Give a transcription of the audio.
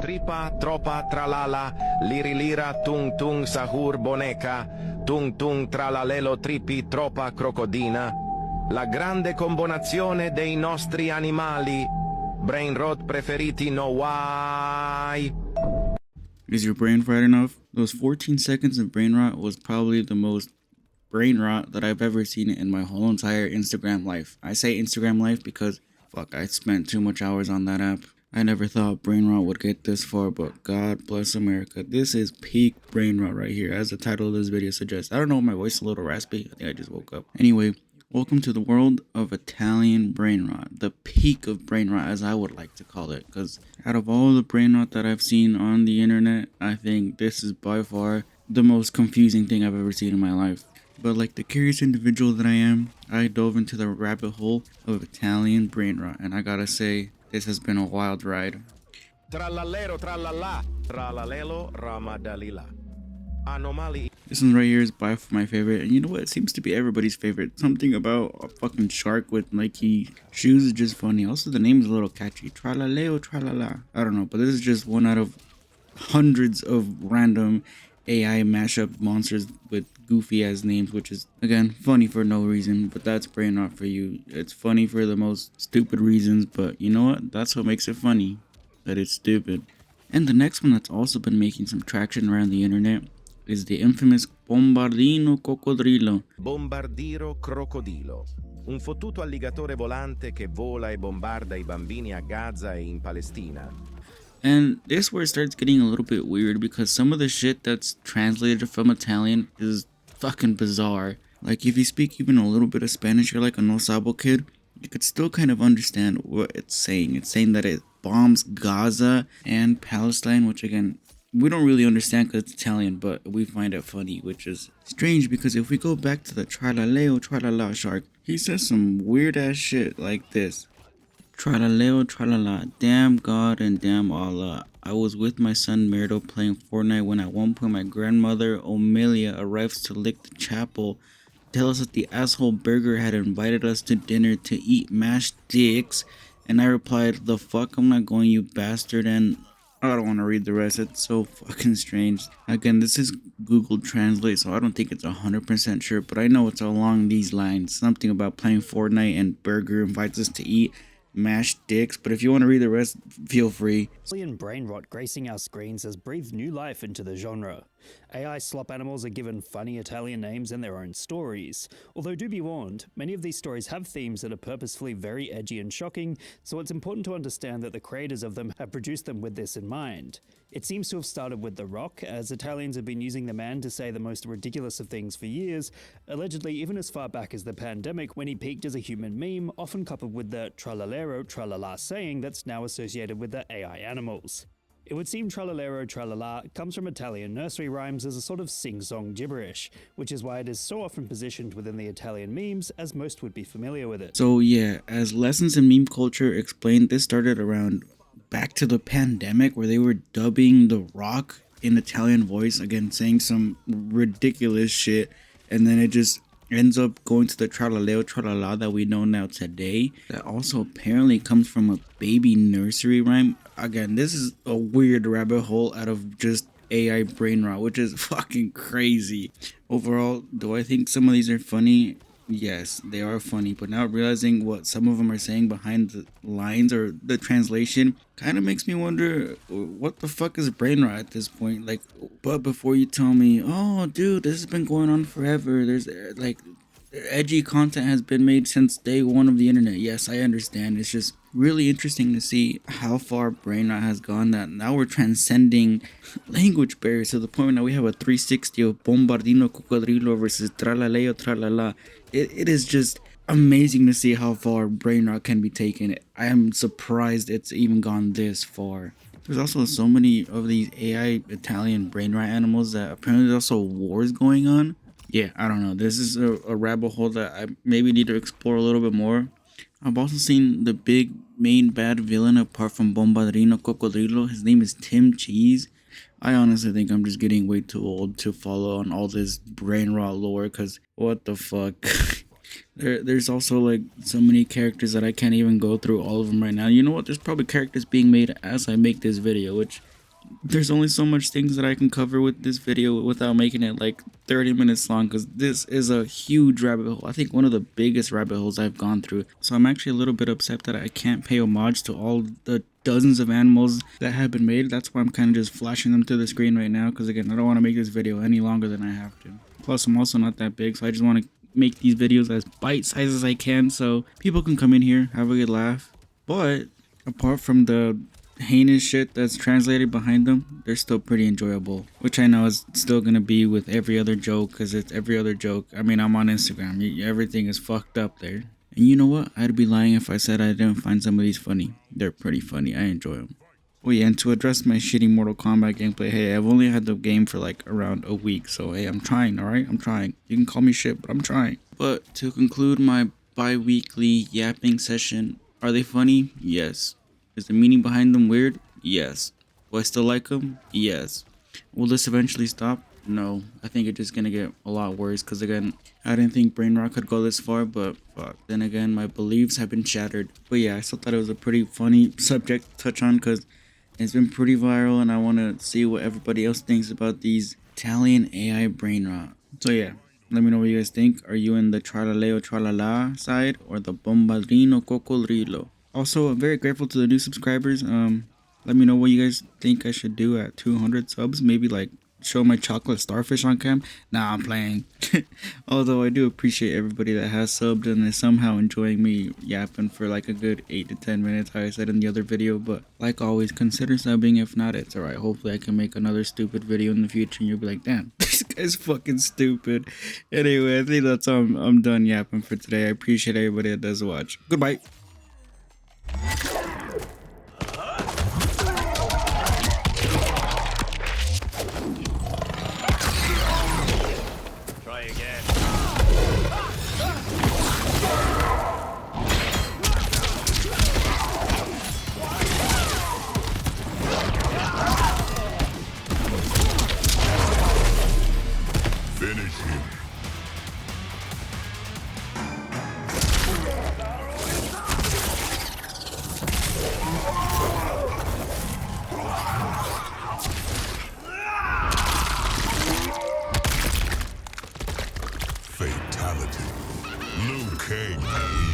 tripa, tropa, tralala, lirilira, tung tung sahur boneca, tung tung tralalelo tripi, tropa crocodina, la grande combinazione dei nostri animali, BrainRot preferiti no why. Is your brain fried enough? Those 14 seconds of brain rot was probably the most brain rot that I've ever seen in my whole entire Instagram life. I say Instagram life because, fuck, I spent too much hours on that app. I never thought brain rot would get this far, but God bless America. This is peak brain rot right here, as the title of this video suggests. I don't know, my voice is a little raspy. I think I just woke up. Anyway, welcome to the world of Italian brain rot. The peak of brain rot, as I would like to call it. Because out of all the brain rot that I've seen on the internet, I think this is by far the most confusing thing I've ever seen in my life. But like the curious individual that I am, I dove into the rabbit hole of Italian brain rot. And I gotta say, this has been a wild ride. Trallallero trallalla, trallalelo ramadalila. Anomali. This one right here is by far my favorite, and you know what? It seems to be everybody's favorite. Something about a fucking shark with Nike shoes is just funny. Also, the name is a little catchy. Trallaleo trallala. I don't know, but this is just one out of hundreds of random AI mashup monsters with goofy ass names, which is, again, funny for no reason, but that's brain rot for you. It's funny for the most stupid reasons, but you know what? That's what makes it funny, that it's stupid. And the next one that's also been making some traction around the internet is the infamous Bombardino Coccodrillo. Bombardiro crocodilo. Un fottuto alligatore volante che vola e bombarda I bambini a Gaza e in Palestina. And this where it starts getting a little bit weird because some of the shit that's translated from Italian is fucking bizarre. Like if you speak even a little bit of Spanish, you're like a no sabo kid, you could still kind of understand what it's saying. It's saying that it bombs Gaza and Palestine, which again, we don't really understand because it's Italian, but we find it funny, which is strange because if we go back to the Tralaleo Tralala shark, he says some weird ass shit like this. Tralaleo tralala, damn God and damn Allah. I was with my son Merito playing Fortnite when at one point my grandmother Omelia arrives to lick the chapel, tell us that the asshole burger had invited us to dinner to eat mashed dicks, and I replied, the fuck, I'm not going, you bastard, and I don't want to read the rest. It's so fucking strange. Again, this is Google Translate, so I don't think it's 100% sure, but I know it's along these lines. Something about playing Fortnite and burger invites us to eat mashed dicks, but if you want to read the rest, feel free. Italian brain rot gracing our screens has breathed new life into the genre. AI slop animals are given funny Italian names and their own stories. Although do be warned, many of these stories have themes that are purposefully very edgy and shocking, so it's important to understand that the creators of them have produced them with this in mind. It seems to have started with The Rock, as Italians have been using the man to say the most ridiculous of things for years, allegedly even as far back as the pandemic when he peaked as a human meme, often coupled with the trallallero tralala saying that's now associated with the AI animals. It would seem trallallero tralala comes from Italian nursery rhymes as a sort of sing-song gibberish, which is why it is so often positioned within the Italian memes, as most would be familiar with it. So yeah, as Lessons in Meme Culture explained, this started around back to the pandemic where they were dubbing The Rock in Italian voice, again saying some ridiculous shit, and then it just ends up going to the trallaleo tralala that we know now today. That also apparently comes from a baby nursery rhyme. Again, this is a weird rabbit hole out of just AI brain rot, which is fucking crazy. Overall, do I think some of these are funny? Yes, they are funny, but now realizing what some of them are saying behind the lines or the translation kind of makes me wonder what the fuck is brain rot at this point. Like, but before you tell me, oh dude, this has been going on forever, there's like edgy content has been made since day one of the internet. Yes, I understand. It's just really interesting to see how far brain rot has gone, that now we're transcending language barriers to the point where now we have a 360 of Bombardino Coccodrillo versus Tralaleo Tralala. It is just amazing to see how far brain rot can be taken. I am surprised it's even gone this far. There's also so many of these AI Italian brain rot animals that apparently there's also wars going on. Yeah, I don't know. This is a rabbit hole that I maybe need to explore a little bit more. I've also seen the big main bad villain apart from Bombardino Coccodrillo. His name is Tim Cheese. I honestly think I'm just getting way too old to follow on all this brain rot lore, because what the fuck. There's also like so many characters that I can't even go through all of them right now. You know what? There's probably characters being made as I make this video, which there's only so much things that I can cover with this video without making it like 30 minutes long, because this is a huge rabbit hole. I think one of the biggest rabbit holes I've gone through. So I'm actually a little bit upset that I can't pay homage to all the dozens of animals that have been made. That's why I'm kind of just flashing them to the screen right now, because again, I don't want to make this video any longer than I have to. Plus, I'm also not that big, so I just want to make these videos as bite-sized as I can so people can come in here, have a good laugh. But apart from the heinous shit that's translated behind them, they're still pretty enjoyable, which I know is still gonna be with every other joke, because it's every other joke. I mean, I'm on Instagram, everything is fucked up there. And you know what, I'd be lying if I said I didn't find some of these funny. They're pretty funny, I enjoy them. Oh yeah, and to address my shitty Mortal Kombat gameplay, hey, I've only had the game for like around a week, so hey, I'm trying, alright? I'm trying. You can call me shit, but I'm trying. But to conclude my bi-weekly yapping session, are they funny? Yes. Is the meaning behind them weird? Yes. Will I still like them? Yes. Will this eventually stop? No. I think it's just gonna get a lot worse, because again, I didn't think BrainRot could go this far, but fuck. Then again, my beliefs have been shattered. But yeah, I still thought it was a pretty funny subject to touch on, because it's been pretty viral, and I want to see what everybody else thinks about these Italian AI BrainRot. So yeah, let me know what you guys think. Are you in the tralaleo tralala side or the bombardino cocodrilo? Also, I'm very grateful to the new subscribers. Let me know what you guys think I should do at 200 subs. Maybe like show my chocolate starfish on cam. Nah, I'm playing. Although I do appreciate everybody that has subbed and is somehow enjoying me yapping for like a good 8 to 10 minutes, how I said in the other video. But like always, consider subbing. If not, it's alright. Hopefully I can make another stupid video in the future and you'll be like, damn, this guy's fucking stupid. Anyway, I think that's all. I'm done yapping for today. I appreciate everybody that does watch. Goodbye. Try again. Finish him. Fatality. Liu Kang.